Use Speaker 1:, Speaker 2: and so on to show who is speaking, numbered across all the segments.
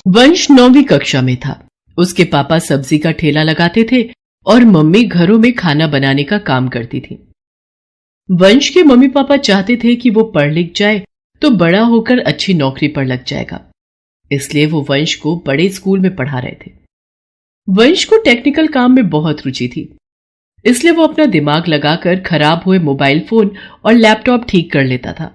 Speaker 1: वंश 9वीं कक्षा में था। उसके पापा सब्जी का ठेला लगाते थे और मम्मी घरों में खाना बनाने का काम करती थी। वंश के मम्मी पापा चाहते थे कि वो पढ़ लिख जाए तो बड़ा होकर अच्छी नौकरी पर लग जाएगा, इसलिए वो वंश को बड़े स्कूल में पढ़ा रहे थे। वंश को टेक्निकल काम में बहुत रुचि थी, इसलिए वो अपना दिमाग लगाकर खराब हुए मोबाइल फोन और लैपटॉप ठीक कर लेता था।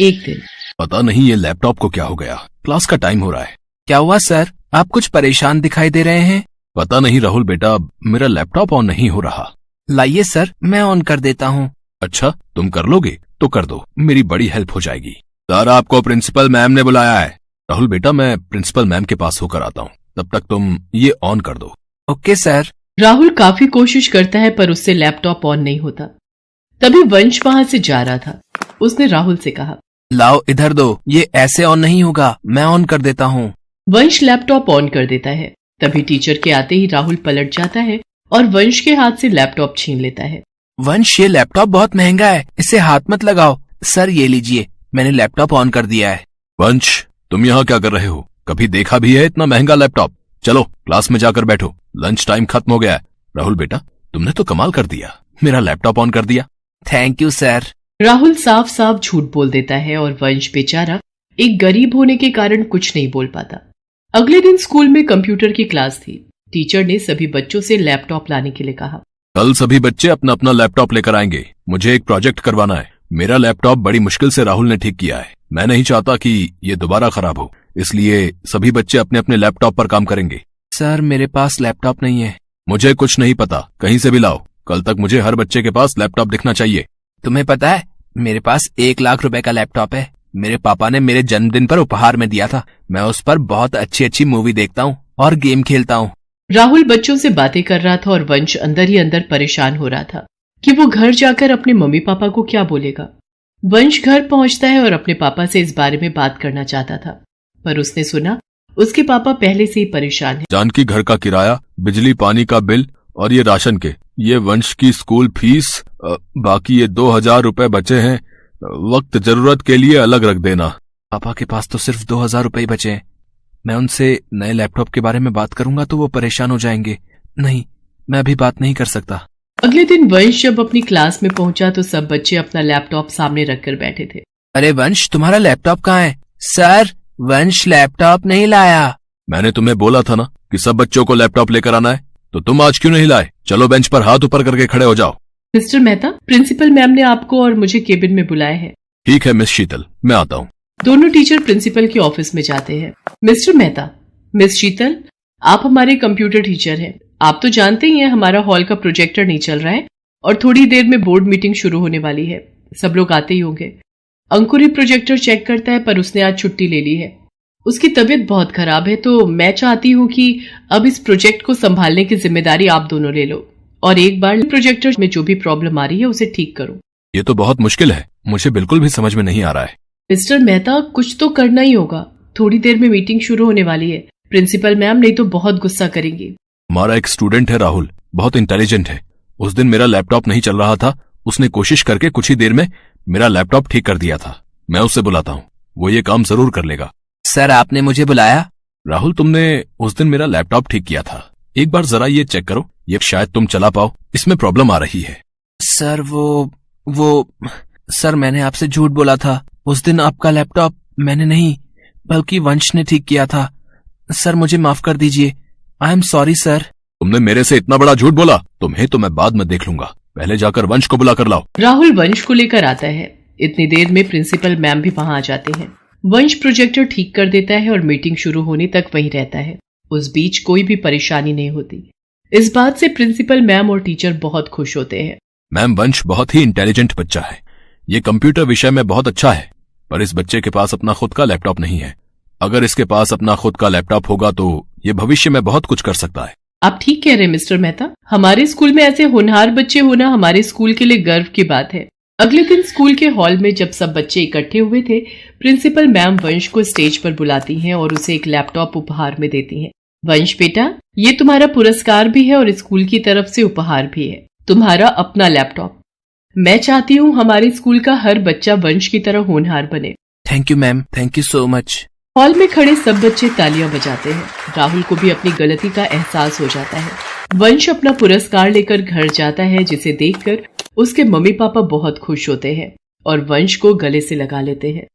Speaker 1: एक दिन,
Speaker 2: पता नहीं ये लैपटॉप को क्या हो गया, क्लास का टाइम हो रहा है।
Speaker 3: क्या हुआ सर, आप कुछ परेशान दिखाई दे रहे हैं?
Speaker 2: पता नहीं राहुल बेटा, मेरा लैपटॉप ऑन नहीं हो रहा।
Speaker 3: लाइए सर, मैं ऑन कर देता हूँ।
Speaker 2: अच्छा, तुम कर लोगे तो कर दो, मेरी बड़ी हेल्प हो जाएगी। सर, आपको प्रिंसिपल मैम ने बुलाया है। राहुल बेटा, मैं प्रिंसिपल मैम के पास होकर आता हूँ, तब तक तुम ये ऑन कर दो।
Speaker 3: Okay sir.
Speaker 1: राहुल काफी कोशिश करता है पर उससे लैपटॉप ऑन नहीं होता। तभी वंश वहां से जा रहा था। उसने राहुल से कहा,
Speaker 3: लाओ इधर दो, ये ऐसे ऑन नहीं होगा, मैं ऑन कर देता हूँ।
Speaker 1: वंश लैपटॉप ऑन कर देता है। तभी टीचर के आते ही राहुल पलट जाता है और वंश के हाथ से लैपटॉप छीन लेता है।
Speaker 3: वंश, ये लैपटॉप बहुत महंगा है, इसे हाथ मत लगाओ। सर ये लीजिए, मैंने लैपटॉप ऑन कर दिया है।
Speaker 2: वंश, तुम यहाँ क्या कर रहे हो? कभी देखा भी है इतना महंगा लैपटॉप? चलो क्लास में जाकर बैठो, लंच टाइम खत्म हो गया है। राहुल बेटा, तुमने तो कमाल कर दिया, मेरा लैपटॉप ऑन कर दिया।
Speaker 3: Thank you sir.
Speaker 1: राहुल साफ साफ झूठ बोल देता है और वंश बेचारा एक गरीब होने के कारण कुछ नहीं बोल पाता। अगले दिन स्कूल में कंप्यूटर की क्लास थी। टीचर ने सभी बच्चों से लैपटॉप लाने के लिए कहा।
Speaker 2: कल सभी बच्चे अपना अपना लैपटॉप लेकर आएंगे, मुझे एक प्रोजेक्ट करवाना है। मेरा लैपटॉप बड़ी मुश्किल से राहुल ने ठीक किया है, मैं नहीं चाहता कि ये दोबारा खराब हो, इसलिए सभी बच्चे अपने अपने लैपटॉप पर काम करेंगे।
Speaker 3: सर, मेरे पास लैपटॉप नहीं है।
Speaker 2: मुझे कुछ नहीं पता, कहीं से भी लाओ। कल तक मुझे हर बच्चे के पास लैपटॉप दिखना चाहिए।
Speaker 3: तुम्हें पता है, मेरे पास 1 लाख रुपए का लैपटॉप है। मेरे पापा ने मेरे जन्मदिन पर उपहार में दिया था। मैं उस पर बहुत अच्छी अच्छी मूवी देखता हूँ और गेम खेलता हूँ।
Speaker 1: राहुल बच्चों से बातें कर रहा था और वंश अंदर ही अंदर परेशान हो रहा था कि वो घर जाकर अपने मम्मी पापा को क्या बोलेगा। वंश घर पहुंचता है और अपने पापा से इस बारे में बात करना चाहता था, पर उसने सुना उसके पापा पहले से ही परेशान हैं।
Speaker 2: जानकी घर का किराया, बिजली पानी का बिल और ये राशन के, ये वंश की स्कूल फीस, बाकी ये 2000 रुपए बचे हैं, वक्त जरूरत के लिए अलग रख देना।
Speaker 3: पापा के पास तो सिर्फ 2000 रुपए ही बचे हैं। मैं उनसे नए लैपटॉप के बारे में बात करूंगा तो वो परेशान हो जाएंगे। नहीं, मैं अभी बात नहीं कर सकता।
Speaker 1: अगले दिन वंश जब अपनी क्लास में पहुंचा तो सब बच्चे अपना लैपटॉप सामने रखकर बैठे थे।
Speaker 3: अरे वंश, तुम्हारा लैपटॉप कहाँ है? सर, वंश लैपटॉप नहीं लाया।
Speaker 2: मैंने तुम्हें बोला था ना कि सब बच्चों को लैपटॉप लेकर आना है, तो तुम आज क्यों नहीं लाए? चलो बेंच पर हाथ ऊपर करके खड़े हो जाओ।
Speaker 1: मिस्टर मेहता, प्रिंसिपल मैम ने आपको और मुझे केबिन में बुलाया है।
Speaker 2: ठीक है मिस शीतल, मैं आता हूँ।
Speaker 1: दोनों टीचर प्रिंसिपल के ऑफिस में जाते हैं। मिस्टर मेहता, मिस शीतल, आप हमारे कंप्यूटर टीचर हैं। आप तो जानते ही हैं हमारा हॉल का प्रोजेक्टर नहीं चल रहा है और थोड़ी देर में बोर्ड मीटिंग शुरू होने वाली है। सब लोग आते ही होंगे। अंकुर ही प्रोजेक्टर चेक करता है, पर उसने आज छुट्टी ले ली है। उसकी तबीयत बहुत खराब है, तो मैं चाहती हूँ कि अब इस प्रोजेक्ट को संभालने की जिम्मेदारी आप दोनों ले लो और एक बार प्रोजेक्टर में जो भी प्रॉब्लम आ रही है उसे ठीक करो।
Speaker 2: ये तो बहुत मुश्किल है, मुझे बिल्कुल भी समझ में नहीं आ रहा है।
Speaker 1: मिस्टर मेहता, कुछ तो करना ही होगा। थोड़ी देर में मीटिंग शुरू होने वाली है। प्रिंसिपल मैम नहीं तो बहुत गुस्सा करेंगी।
Speaker 2: हमारा एक स्टूडेंट है राहुल, बहुत इंटेलिजेंट है। उस दिन मेरा लैपटॉप नहीं चल रहा था, उसने कोशिश करके कुछ ही देर में मेरा लैपटॉप ठीक कर दिया था। मैं उससे बुलाता हूँ, वो ये काम जरूर कर लेगा।
Speaker 3: सर, आपने मुझे बुलाया?
Speaker 2: राहुल, तुमने उस दिन मेरा लैपटॉप ठीक किया था, एक बार जरा ये चेक करो, ये शायद तुम चला पाओ, इसमें प्रॉब्लम आ रही है।
Speaker 3: सर, सर, मैंने आपसे झूठ बोला था। उस दिन आपका लैपटॉप मैंने नहीं बल्कि वंश ने ठीक किया था। सर, मुझे माफ कर दीजिए। I am sorry sir.
Speaker 2: तुमने मेरे से इतना बड़ा झूठ बोला? तुम्हें तो मैं बाद में देख लूंगा, पहले जाकर वंश को बुला कर लाओ।
Speaker 1: राहुल वंश को लेकर आता है। इतनी देर में प्रिंसिपल मैम भी वहां आ जाते हैं। वंश प्रोजेक्टर ठीक कर देता है और मीटिंग शुरू होने तक वहीं रहता है। उस बीच कोई भी परेशानी नहीं होती। इस बात से प्रिंसिपल मैम और टीचर बहुत खुश होते हैं।
Speaker 2: मैम, वंश बहुत ही इंटेलिजेंट बच्चा है, ये कंप्यूटर विषय में बहुत अच्छा है, पर इस बच्चे के पास अपना खुद का लैपटॉप नहीं है। अगर इसके पास अपना खुद का लैपटॉप होगा तो ये भविष्य में बहुत कुछ कर सकता है।
Speaker 1: आप ठीक कह रहे हैं मिस्टर मेहता। हमारे स्कूल में ऐसे होनहार बच्चे होना हमारे स्कूल के लिए गर्व की बात है। अगले दिन स्कूल के हॉल में जब सब बच्चे इकट्ठे हुए थे, प्रिंसिपल मैम वंश को स्टेज पर बुलाती हैं और उसे एक लैपटॉप उपहार में देती हैं। वंश बेटा, ये तुम्हारा पुरस्कार भी है और स्कूल की तरफ से उपहार भी है, तुम्हारा अपना लैपटॉप। मैं चाहती हूँ हमारे स्कूल का हर बच्चा वंश की तरह होनहार बने।
Speaker 3: Thank you ma'am, thank you so much.
Speaker 1: Hall में खड़े सब बच्चे तालियां बजाते हैं। राहुल को भी अपनी गलती का एहसास हो जाता है। वंश अपना पुरस्कार लेकर घर जाता है, जिसे देखकर उसके मम्मी पापा बहुत खुश होते हैं और वंश को गले से लगा लेते हैं।